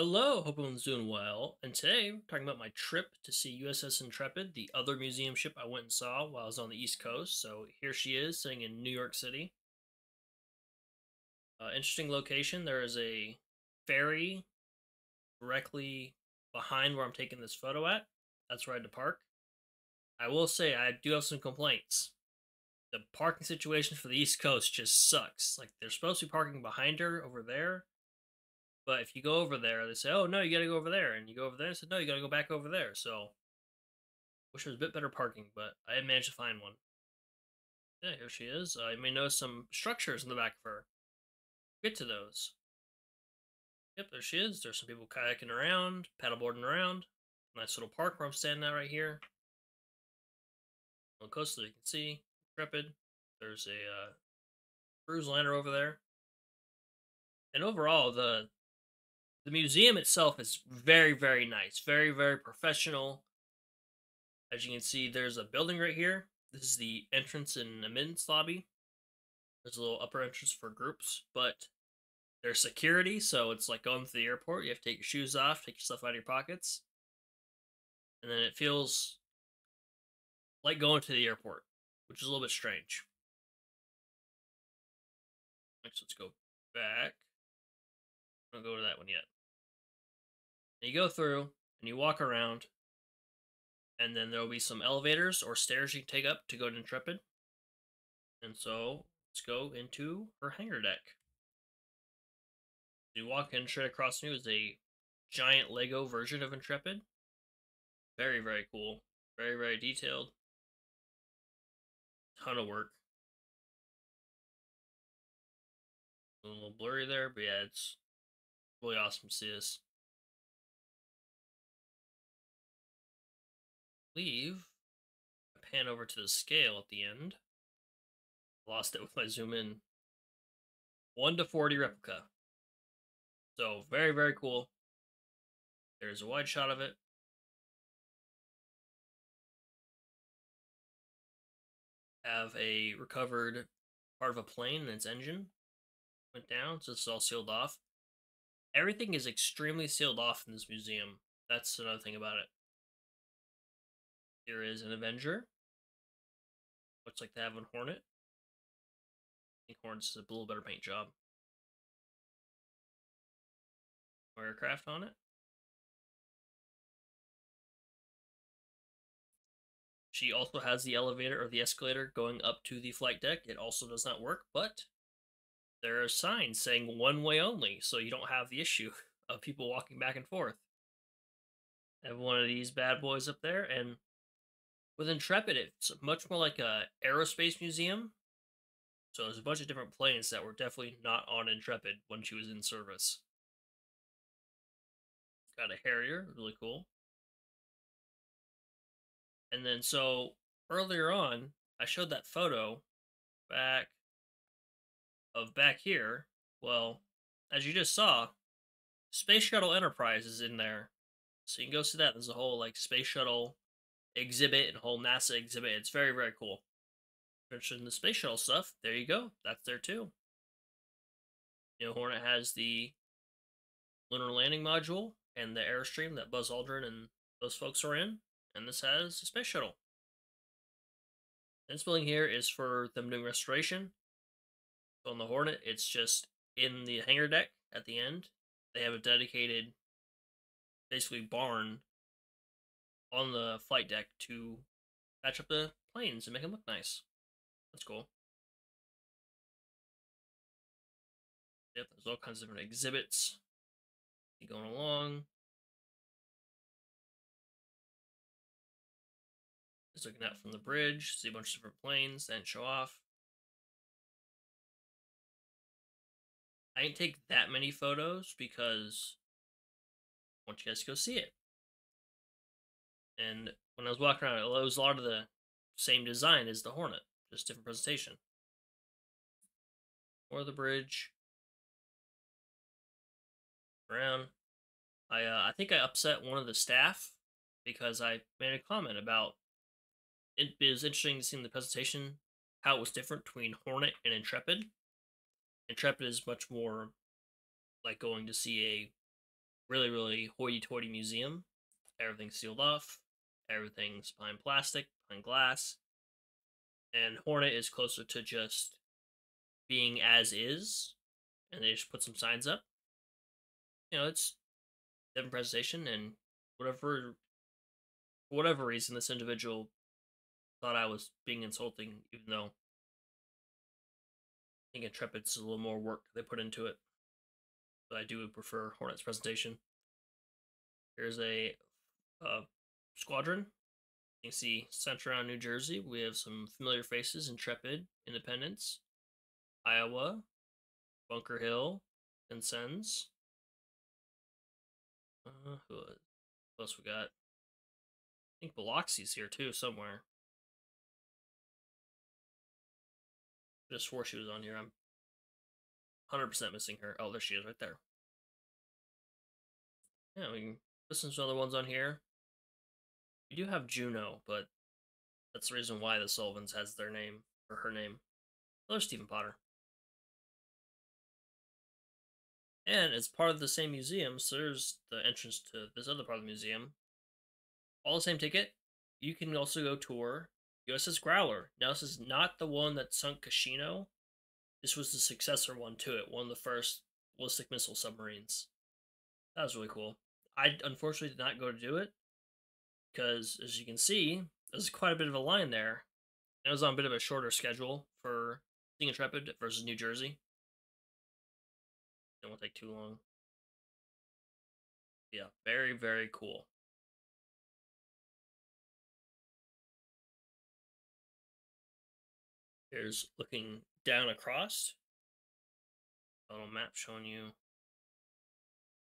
Hello, hope everyone's doing well. And today we're talking about my trip to see USS Intrepid, the other museum ship I went and saw while I was on the East Coast. So here she is, sitting in New York City. Interesting location. There is a ferry directly behind where I'm taking this photo at. That's where I had to park. I will say I do have some complaints. The parking situation for the East Coast just sucks. Like they're supposed to be parking behind her over there, but if you go over there, they say, "Oh no, you got to go over there," and you go over there and said, "No, you got to go back over there." So wish there was a bit better parking, but I did manage to find one. Yeah, here she is. You may notice some structures in the back of her. Get to those. Yep, there she is. There's some people kayaking around, paddleboarding around. Nice little park where I'm standing at right here. A little closer, you can see Intrepid. There's a cruise liner over there. And overall, the museum itself is very, very nice. Very, very professional. As you can see, there's a building right here. This is the entrance and admittance lobby. There's a little upper entrance for groups, but there's security, so it's like going to the airport. You have to take your shoes off, take your stuff out of your pockets, and then it feels like going to the airport, which is a little bit strange. Next, let's go back. I don't go to that one yet. And you go through and you walk around, and then there will be some elevators or stairs you can take up to go to Intrepid. And so let's go into her hangar deck. You walk in, straight across from you is a giant Lego version of Intrepid. Very, very cool. Very, very detailed. Ton of work. A little blurry there, but yeah, it's really awesome to see this. Leave. Pan over to the scale at the end. Lost it with my zoom in. 1:40 replica. So very, very cool. There's a wide shot of it. Have a recovered part of a plane and its engine went down, so it's all sealed off. Everything is extremely sealed off in this museum. That's another thing about it. Here is an Avenger. Looks like they have a Hornet. I think Hornet's a little better paint job. Aircraft on it. She also has the elevator or the escalator going up to the flight deck. It also does not work, but there are signs saying one way only, so you don't have the issue of people walking back and forth. I have one of these bad boys up there, and with Intrepid, it's much more like a aerospace museum. So there's a bunch of different planes that were definitely not on Intrepid when she was in service. Got a Harrier, really cool. And then so earlier on, I showed that photo back here. Well, as you just saw, Space Shuttle Enterprise is in there. So you can go see that. There's a whole like space shuttle exhibit and a whole NASA exhibit. It's very, very cool. If you're interested in the space shuttle stuff, there you go. That's there too. You know, Hornet has the lunar landing module and the Airstream that Buzz Aldrin and those folks are in. And this has a space shuttle. This building here is for them doing restoration. So on the Hornet, it's just in the hangar deck at the end. They have a dedicated, basically, barn on the flight deck to patch up the planes and make them look nice. That's cool. Yep, there's all kinds of different exhibits. Keep going along. Just looking out from the bridge, see a bunch of different planes, then show off. I didn't take that many photos because I want you guys to go see it. And when I was walking around, it was a lot of the same design as the Hornet, just different presentation. Or the bridge. Around. I think I upset one of the staff because I made a comment about it was interesting to see in the presentation how it was different between Hornet and Intrepid. Intrepid is much more like going to see a really, really hoity-toity museum. Everything's sealed off. Everything's behind plastic, behind glass. And Hornet is closer to just being as is, and they just put some signs up. It's different presentation, and whatever for whatever reason, this individual thought I was being insulting, even though I think Intrepid's a little more work they put into it. But I do prefer Hornet's presentation. Here's a squadron. You can see centered around New Jersey. We have some familiar faces: Intrepid, Independence, Iowa, Bunker Hill, Vincennes. Who else we got? I think Biloxi's here too, somewhere. Just swore she was on here. I'm 100% missing her. Oh, there she is, right there. Yeah, we can listen to other ones on here. We do have Juno, but that's the reason why the Sullivans has their name, or her name. Another Stephen Potter. And it's part of the same museum, so there's the entrance to this other part of the museum. All the same ticket. You can also go tour USS Growler. Now, this is not the one that sunk Kashino. This was the successor one to it, one of the first ballistic missile submarines. That was really cool. I unfortunately did not go to do it, because as you can see, there's quite a bit of a line there. It was on a bit of a shorter schedule for seeing Intrepid versus New Jersey. It won't take too long. Yeah, very, very cool. Here's looking down across. A little map showing you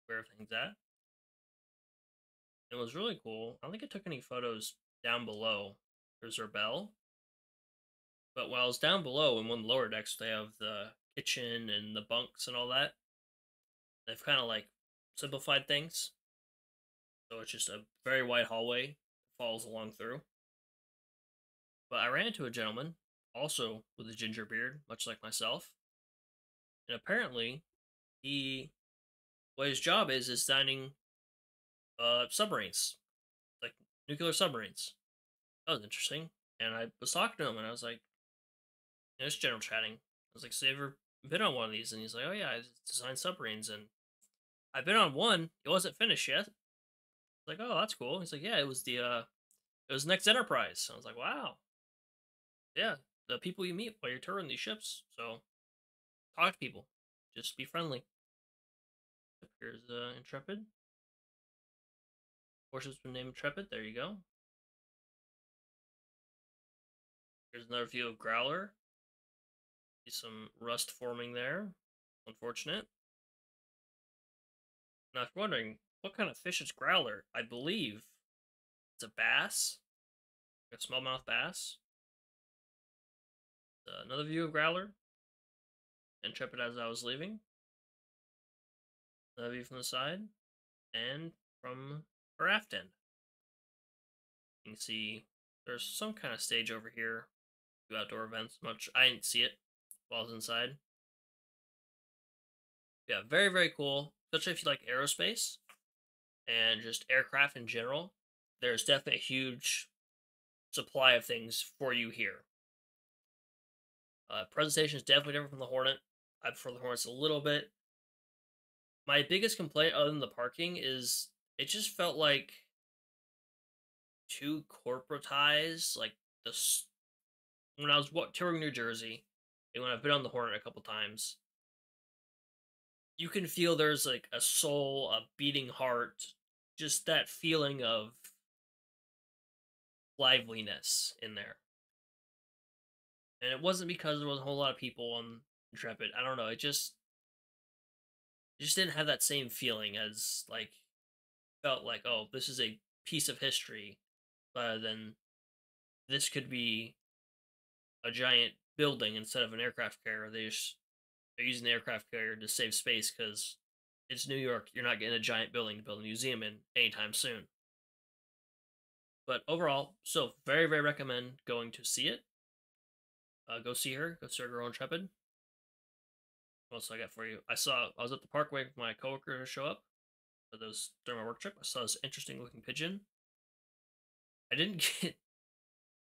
where everything's at. It was really cool. I don't think I took any photos down below. There's our bell. But while I was down below in one of the lower decks, they have the kitchen and the bunks and all that. They've kind of like simplified things. So it's just a very wide hallway that falls along through. But I ran into a gentleman, also with a ginger beard, much like myself. And apparently, what his job is designing submarines, like nuclear submarines. That was interesting. And I was talking to him, and I was like, just general chatting. I was like, so you ever been on one of these? And he's like, oh yeah, I designed submarines, and I've been on one. It wasn't finished yet. I was like, oh, that's cool. He's like, yeah, it was Next Enterprise. I was like, wow. Yeah, the people you meet while you're touring these ships. So talk to people. Just be friendly. Here's Intrepid. Warship's been named Intrepid. There you go. Here's another view of Growler. See some rust forming there. Unfortunate. Now, if you're wondering what kind of fish is Growler, I believe it's a bass, a smallmouth bass. Another view of Growler. Intrepid as I was leaving. Another view from the side, and from her aft end. You can see there's some kind of stage over here. Do outdoor events. I didn't see it while I was inside. Yeah, very, very cool. Especially if you like aerospace and just aircraft in general. There's definitely a huge supply of things for you here. Presentation is definitely different from the Hornet. I prefer the Hornets a little bit. My biggest complaint, other than the parking, is it just felt like too corporatized. Like when I was touring New Jersey, and when I've been on the Hornet a couple times, you can feel there's like a soul, a beating heart, just that feeling of liveliness in there. And it wasn't because there was a whole lot of people on Intrepid. I don't know. It just didn't have that same feeling as like felt like, oh, this is a piece of history, rather than this could be a giant building instead of an aircraft carrier. They're using the aircraft carrier to save space because it's New York. You're not getting a giant building to build a museum in anytime soon. But overall, so very, very recommend going to see it. Go see her. Go see her girl Intrepid. What else I got for you? I was at the parkway with my coworker to show up. those during my work trip. I saw this interesting looking pigeon. I didn't get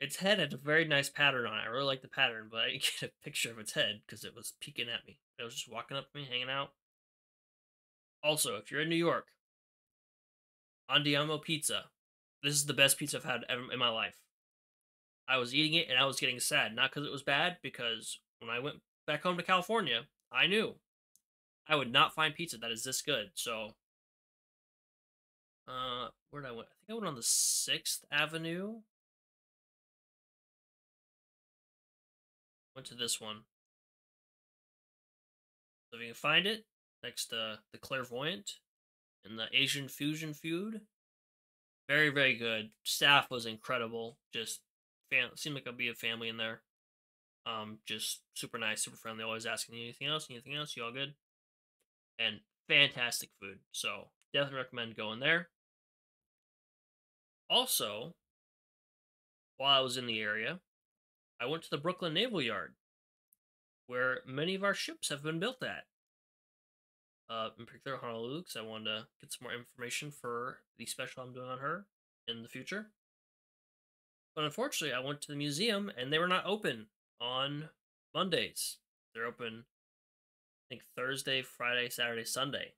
its head had a very nice pattern on it. I really like the pattern, but I didn't get a picture of its head because it was peeking at me. It was just walking up to me, hanging out. Also, if you're in New York, Andiamo Pizza. This is the best pizza I've had ever in my life. I was eating it and I was getting sad, not because it was bad, because when I went back home to California, I knew I would not find pizza that is this good. So, where did I went? I think I went on the 6th Avenue. Went to this one. So if you can find it, next to the Clairvoyant and the Asian Fusion Food. Very, very good. Staff was incredible. Just seemed like I'd be a family in there. Just super nice, super friendly. Always asking you anything else, anything else. You all good? And fantastic food. So definitely recommend going there. Also, while I was in the area, I went to the Brooklyn Naval Yard, where many of our ships have been built at. In particular, Honolulu, because I wanted to get some more information for the special I'm doing on her in the future. But unfortunately, I went to the museum and they were not open on Mondays. They're open, I think, Thursday, Friday, Saturday, Sunday,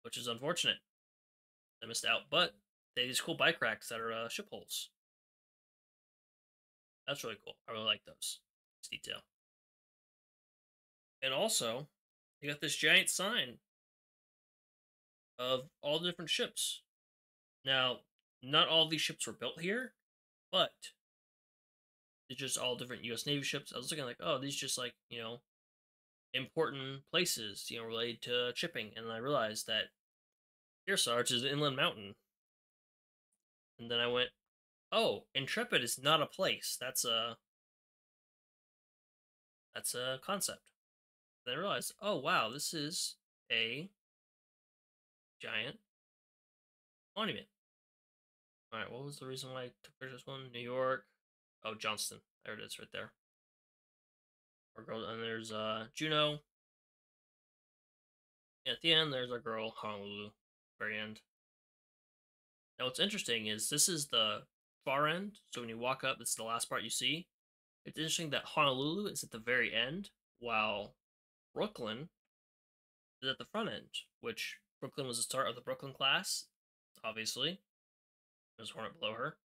which is unfortunate. I missed out, but they have these cool bike racks that are ship holes. That's really cool. I really like those. This detail. And also, you got this giant sign of all the different ships. Now, not all these ships were built here, but it's just all different U.S. Navy ships. I was looking like, oh, these just like, important places, related to shipping. And I realized that Kearsarge is an inland mountain. And then I went, oh, Intrepid is not a place. That's a concept. Then I realized, oh wow, this is a giant monument. All right, what was the reason why I took this one? New York. Oh, Johnston. There it is, right there. And there's Juneau. And at the end, there's our girl Honolulu. Very end. Now, what's interesting is this is the far end. So when you walk up, this is the last part you see. It's interesting that Honolulu is at the very end, while Brooklyn is at the front end, which Brooklyn was the start of the Brooklyn class, obviously. There's Hornet below her.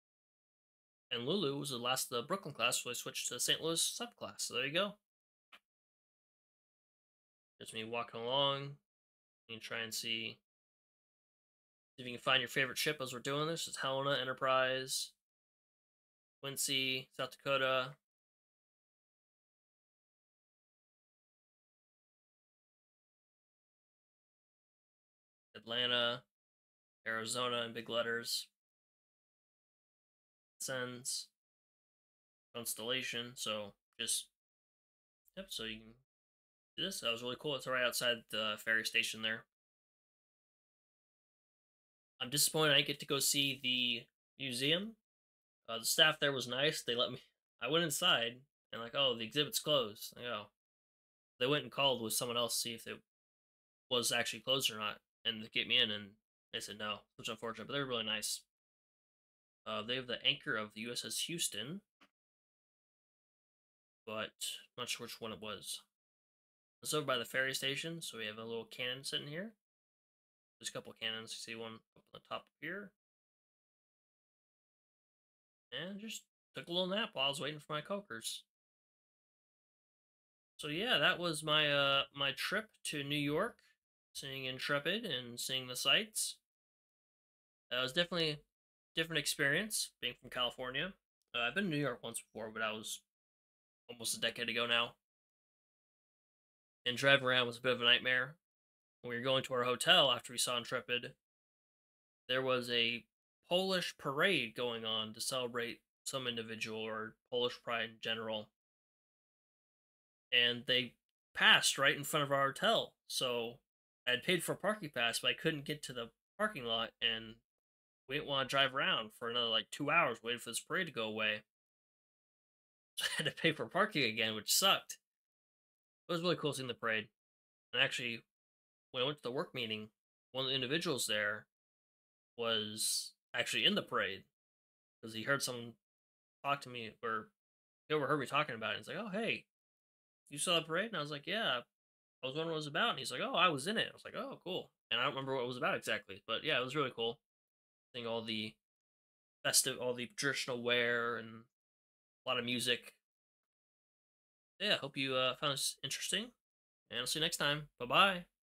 And Lulu was the last of the Brooklyn class, so they switched to the St. Louis subclass. So there you go. Just me walking along. You can try and see if you can find your favorite ship as we're doing this. It's Helena, Enterprise, Quincy, South Dakota. Atlanta, Arizona in big letters. Sends. Constellation. So just, yep, so you can do this. That was really cool. It's right outside the ferry station there. I'm disappointed I didn't get to go see the museum. The staff there was nice. They let me. I went inside and like, oh, the exhibit's closed. Like, oh, they went and called with someone else to see if it was actually closed or not, and to get me in, and they said no, which is unfortunate. But they were really nice. They have the anchor of the USS Houston, but I'm not sure which one it was. It's over by the ferry station, so we have a little cannon sitting here. There's a couple cannons. You see one up on the top here. And just took a little nap while I was waiting for my cokers. So yeah, that was my my trip to New York, seeing Intrepid and seeing the sights. It was definitely a different experience being from California. I've been to New York once before, but that was almost a decade ago now. And driving around was a bit of a nightmare. When we were going to our hotel after we saw Intrepid, there was a Polish parade going on to celebrate some individual or Polish pride in general. And they passed right in front of our hotel. So I had paid for a parking pass, but I couldn't get to the parking lot, and we didn't want to drive around for another like 2 hours waiting for this parade to go away. So I had to pay for parking again, which sucked. It was really cool seeing the parade. And actually, when I went to the work meeting, one of the individuals there was actually in the parade because he heard someone talk to me, or he overheard me talking about it. He's like, "Oh, hey, you saw the parade?" And I was like, "Yeah." I was wondering what it was about, and he's like, "Oh, I was in it." I was like, "Oh, cool." And I don't remember what it was about exactly, but yeah, it was really cool. Seeing all the all the traditional wear, and a lot of music. Yeah, hope you found this interesting, and I'll see you next time. Bye bye.